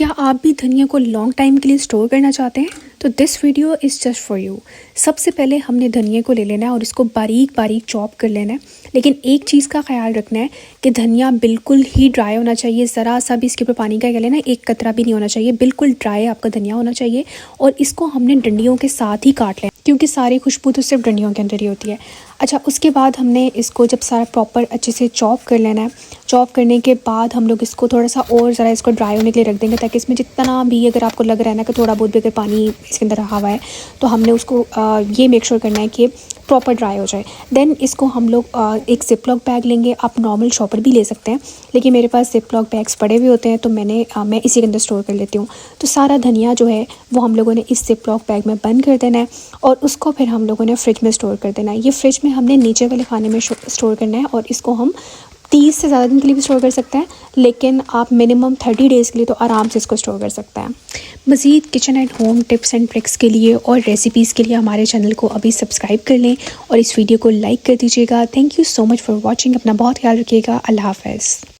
क्या आप भी धनिया को लॉन्ग टाइम के लिए स्टोर करना चाहते हैं? तो this video is just for you. सबसे पहले हमने धनिया को ले लेना है और इसको बारीक बारीक चॉप कर लेना है। लेकिन एक चीज़ का ख्याल रखना है कि धनिया बिल्कुल ही ड्राई होना चाहिए, ज़रा सा भी इसके ऊपर पानी का क्या लेना, एक कतरा भी नहीं होना चाहिए, बिल्कुल ड्राई आपका धनिया होना चाहिए। और इसको हमने डंडियों के साथ ही काट लें क्योंकि सारी खुशबू तो सिर्फ डंडियों के अंदर ही होती है। अच्छा, उसके बाद हमने इसको जब सारा प्रॉपर अच्छे से चॉप कर लेना है। चॉप करने के बाद हम लोग इसको थोड़ा सा और ज़रा इसको ड्राई होने के लिए रख देंगे ताकि इसमें जितना भी अगर आपको लग रहा है ना कि थोड़ा बहुत भी अगर पानी इसके अंदर रहा हुआ है तो हमने उसको ये मेक श्योर करना है कि प्रॉपर ड्राई हो जाए। देन इसको हम लोग एक ज़िप-लॉक बैग लेंगे। आप नॉर्मल शॉपर भी ले सकते हैं, लेकिन मेरे पास ज़िप-लॉक बैग्स पड़े हुए होते हैं तो मैं इसी के अंदर स्टोर कर लेती हूँ। तो सारा धनिया जो है वो हम लोगों ने इस ज़िप-लॉक बैग में बंद कर देना है और उसको फिर हम लोगों ने फ्रिज में स्टोर कर देना है। ये फ्रिज में हमने नीचे वाले खाने में स्टोर करना है और इसको हम 30 से ज़्यादा दिन के लिए भी स्टोर कर सकते हैं, लेकिन आप मिनिमम 30 डेज़ के लिए तो आराम से इसको स्टोर कर सकते हैं। मज़ीद kitchen at home tips and tricks के लिए और रेसिपीज़ के लिए हमारे चैनल को अभी सब्सक्राइब कर लें और इस वीडियो को लाइक कर दीजिएगा। Thank you so much for watching. अपना बहुत ख्याल रखिएगा। अल्लाह हाफ़िज़।